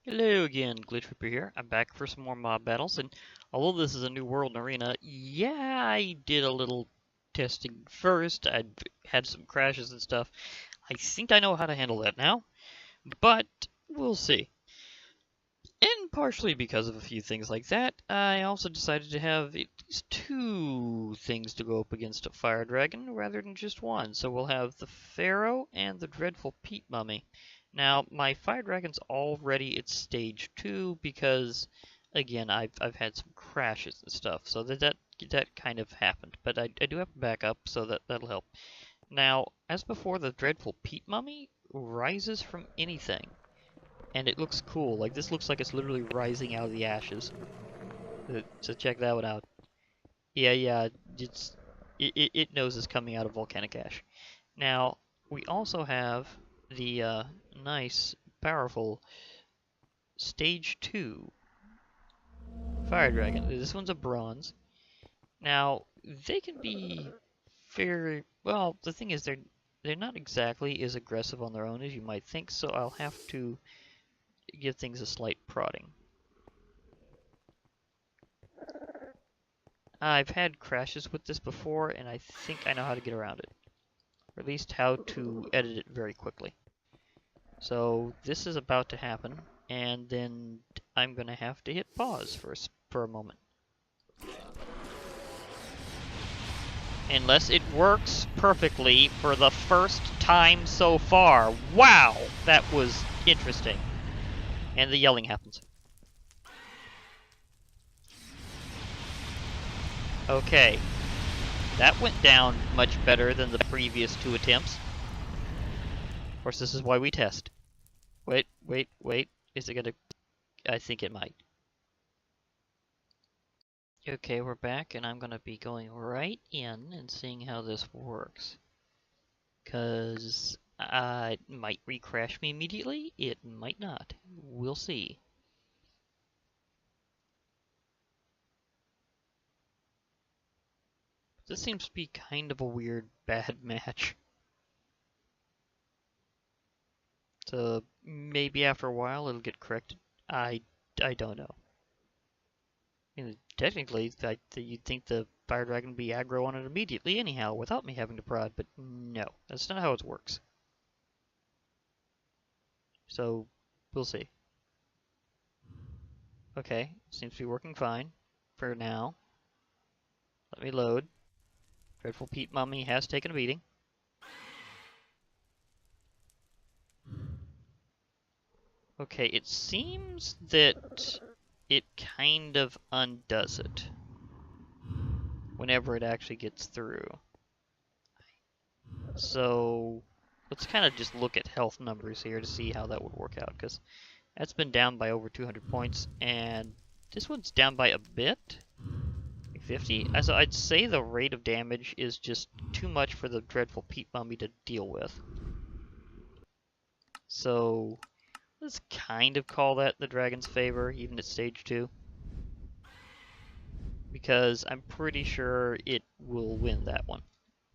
Hello again, Glitch Reaper here. I'm back for some more mob battles, and although this is a new world and arena, yeah, I did a little testing first. I had some crashes and stuff. I think I know how to handle that now, but we'll see. And partially because of a few things like that, I also decided to have at least two things to go up against a fire dragon rather than just one. So we'll have the Pharaoh and the Dreadful Peat Mummy. Now, my fire dragon's already at stage 2 because, again, I've had some crashes and stuff, so that kind of happened. But I do have a backup, so that'll help. Now, as before, the Dreadful Peat Mummy rises from anything. And it looks cool. Like, this looks like it's literally rising out of the ashes. So check that one out. Yeah, it knows it's coming out of volcanic ash. Now, we also have the nice, powerful Stage 2 Fire Dragon. This one's a bronze. Now, they can be very... Well, the thing is, they're not exactly as aggressive on their own as you might think, so I'll have to give things a slight prodding. I've had crashes with this before, and I think I know how to get around it. Or at least how to edit it very quickly. So this is about to happen, and then I'm going to have to hit pause for a moment. Unless it works perfectly for the first time so far. Wow! That was interesting. And the yelling happens. Okay. That went down much better than the previous 2 attempts. Of course, this is why we test. Wait. Is it gonna... I think it might. Okay, we're back, and I'm gonna be going right in and seeing how this works. Because it might recrash me immediately, it might not. We'll see. This seems to be kind of a weird, bad match. So maybe after a while it'll get corrected. I don't know. I mean, technically, you'd think the fire dragon would be aggro on it immediately anyhow, without me having to prod, but no, that's not how it works. So we'll see. Okay, seems to be working fine for now. Let me load. Dreadful Peat Mummy has taken a beating. Okay, it seems that it kind of undoes it whenever it actually gets through. So let's kind of just look at health numbers here to see how that would work out, because that's been down by over 200 points, and this one's down by a bit. 50. So I'd say the rate of damage is just too much for the Dreadful Peat Mummy to deal with. So let's kind of call that the dragon's favor, even at stage 2. Because I'm pretty sure it will win that one,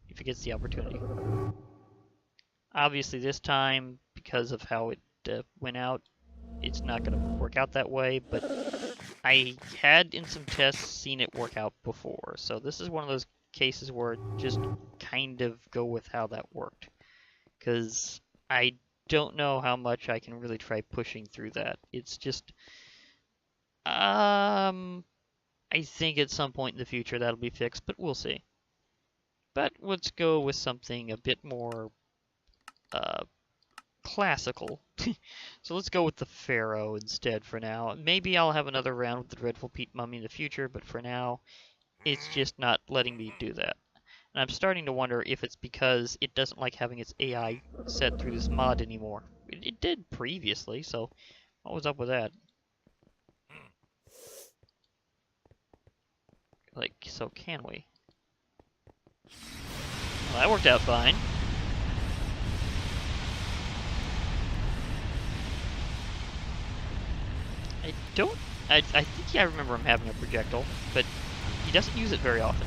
if it gets the opportunity. Obviously this time, because of how it went out, it's not going to work out that way, but I had in some tests seen it work out before. So this is one of those cases where just kind of go with how that worked. Because I don't know how much I can really try pushing through that. It's just... I think at some point in the future that'll be fixed, but we'll see. But let's go with something a bit more classical. So let's go with the Pharaoh instead for now. Maybe I'll have another round with the Dreadful Peat Mummy in the future, but for now, it's just not letting me do that. And I'm starting to wonder if it's because it doesn't like having its AI set through this mod anymore. It did previously, so what was up with that? Like, so can we? Well, that worked out fine. I think I remember him having a projectile, but he doesn't use it very often.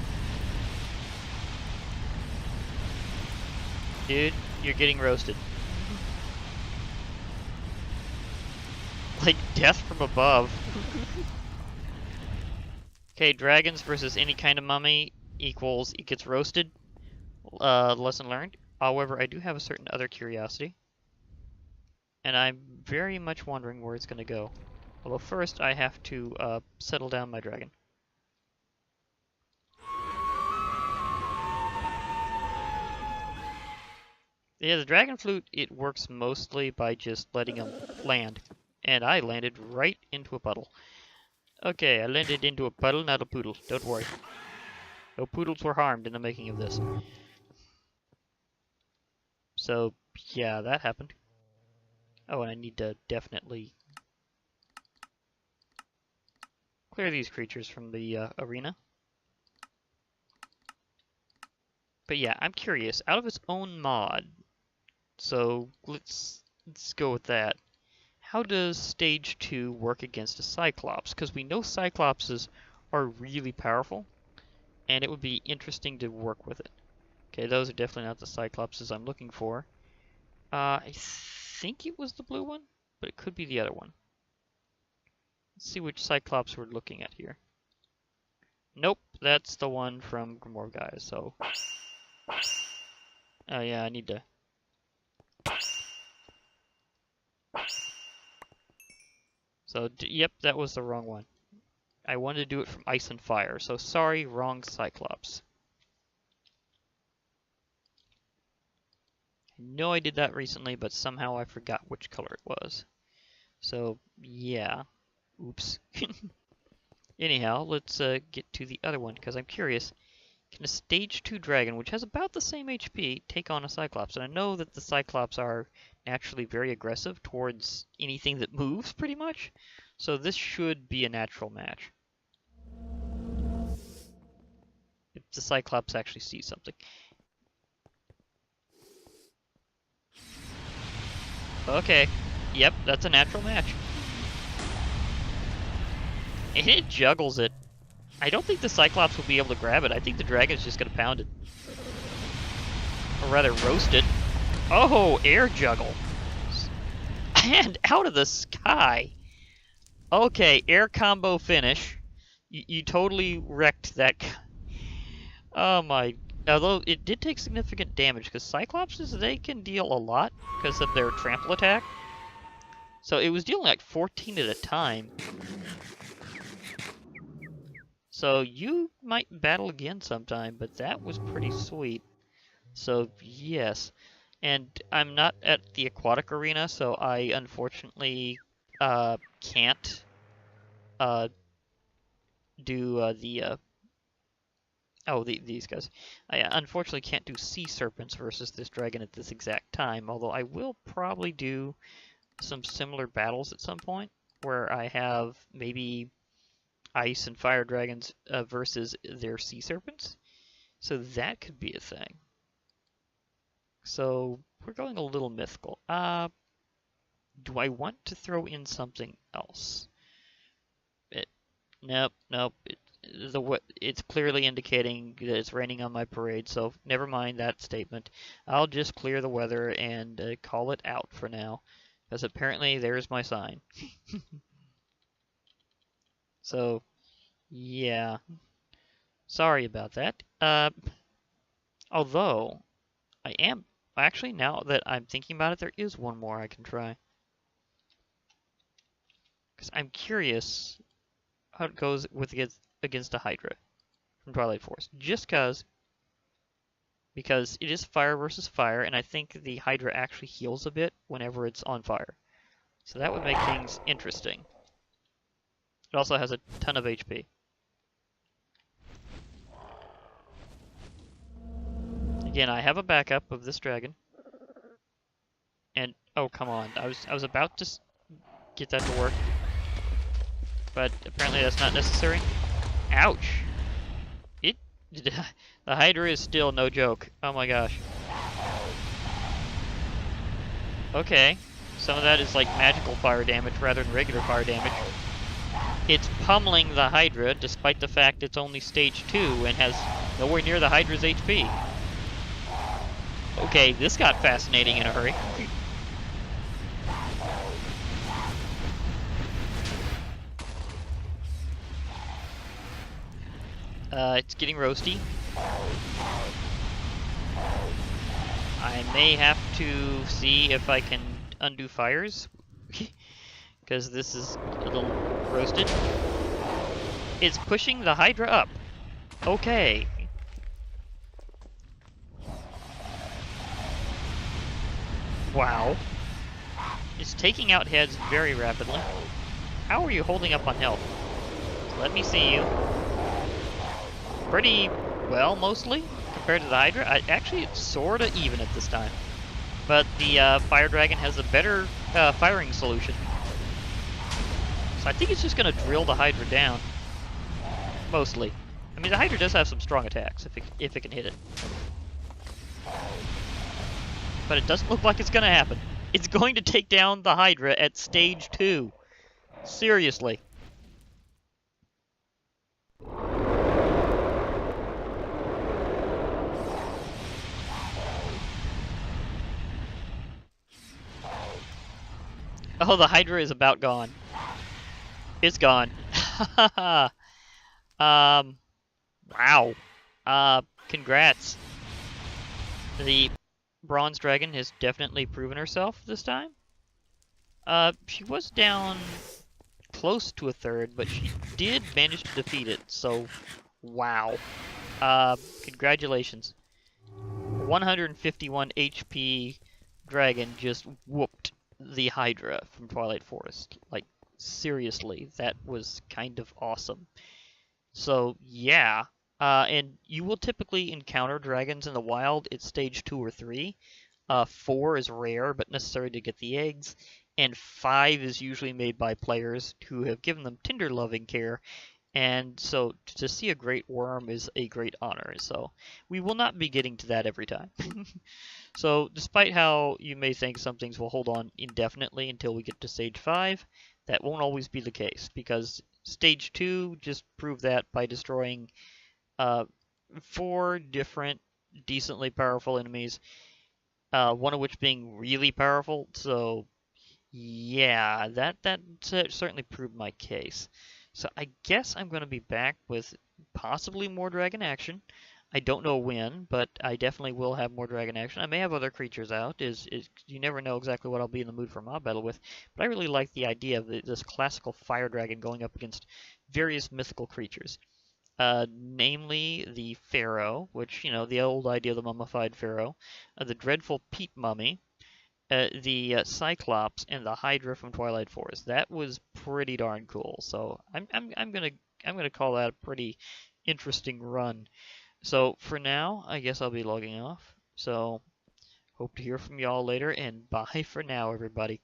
Dude, you're getting roasted. Like death from above. Okay, dragons versus any kind of mummy equals it gets roasted. Lesson learned. However, I do have a certain other curiosity. And I'm very much wondering where it's going to go. Although first I have to settle down my dragon. Yeah, the dragon flute, it works mostly by just letting him land. And I landed right into a puddle. Okay, I landed into a puddle, not a poodle. Don't worry. No poodles were harmed in the making of this. So, yeah, that happened. Oh, and I need to definitely clear these creatures from the arena. But yeah, I'm curious. Out of its own mod, so let's go with that. How does Stage 2 work against a Cyclops? Because we know Cyclopses are really powerful, and it would be interesting to work with it. Okay, those are definitely not the Cyclopses I'm looking for. I think it was the blue one, but it could be the other one. Let's see which Cyclops we're looking at here. Nope, that's the one from Grimoire Guys, so... Oh yeah, I need to... So, yep, that was the wrong one. I wanted to do it from Ice and Fire, so sorry, wrong Cyclops. I know I did that recently, but somehow I forgot which color it was. So, yeah. Oops. Anyhow, let's get to the other one, because I'm curious. Can a Stage 2 dragon, which has about the same HP, take on a Cyclops? And I know that the Cyclops are naturally very aggressive towards anything that moves, pretty much. So this should be a natural match. If the Cyclops actually sees something. Okay. Yep, that's a natural match. And it juggles it. I don't think the Cyclops will be able to grab it. I think the dragon's just going to pound it. Or rather, roast it. Oh, air juggle. And out of the sky. Okay, air combo finish. You totally wrecked that. Oh my. Although it did take significant damage, because Cyclopses, they can deal a lot because of their trample attack. So it was dealing like 14 at a time. So you might battle again sometime, but that was pretty sweet. So yes. And I'm not at the aquatic arena, so I unfortunately can't do these guys. I unfortunately can't do sea serpents versus this dragon at this exact time, although I will probably do some similar battles at some point, where I have maybe ice and fire dragons versus their sea serpents. So that could be a thing. So we're going a little mythical. Do I want to throw in something else? Nope. It's clearly indicating that it's raining on my parade, so never mind that statement. I'll just clear the weather and call it out for now, because apparently there's my sign. So, yeah. Sorry about that. Although, actually, now that I'm thinking about it, there is one more I can try. Because I'm curious how it goes against a Hydra from Twilight Force. Just because it is fire versus fire, and I think the Hydra actually heals a bit whenever it's on fire. So that would make things interesting. It also has a ton of HP. Again, I have a backup of this dragon. And oh, come on. I was about to get that to work. But apparently that's not necessary. Ouch. The Hydra is still no joke. Oh my gosh. Okay. Some of that is like magical fire damage rather than regular fire damage. It's pummeling the Hydra despite the fact it's only stage 2 and has nowhere near the Hydra's HP. Okay, this got fascinating in a hurry. It's getting roasty. I may have to see if I can undo fires, because this is a little roasted. It's pushing the Hydra up. Okay. Wow. It's taking out heads very rapidly. How are you holding up on health? Let me see you. Pretty well, mostly, compared to the Hydra. Actually, it's sorta even at this time. But the Fire Dragon has a better firing solution. So I think it's just gonna drill the Hydra down. Mostly. I mean, the Hydra does have some strong attacks if it can hit it. But it doesn't look like it's gonna happen. It's going to take down the Hydra at stage 2. Seriously. Oh, the Hydra is about gone. It's gone. Wow. Congrats. The Bronze Dragon has definitely proven herself this time. She was down close to a third, but she did manage to defeat it, so wow. Congratulations. 151 HP dragon just whooped the Hydra from Twilight Forest. Like, seriously, that was kind of awesome. So, yeah. And you will typically encounter dragons in the wild at stage 2 or 3. 4 is rare, but necessary to get the eggs. And 5 is usually made by players who have given them tender loving care. And so to see a great worm is a great honor. So we will not be getting to that every time. So despite how you may think some things will hold on indefinitely until we get to stage 5, that won't always be the case, because stage 2 just proved that by destroying 4 different decently powerful enemies, one of which being really powerful. So yeah, that certainly proved my case. So I guess I'm going to be back with possibly more dragon action. I don't know when, but I definitely will have more dragon action. I may have other creatures out. You never know exactly what I'll be in the mood for mob battle with. But I really like the idea of this classical fire dragon going up against various mythical creatures. Namely the Pharaoh, which, you know, the old idea of the mummified Pharaoh, the Dreadful Peat Mummy, the Cyclops, and the Hydra from Twilight Forest. That was pretty darn cool. So I'm gonna call that a pretty interesting run. So for now, I guess I'll be logging off. So hope to hear from y'all later, and bye for now, everybody.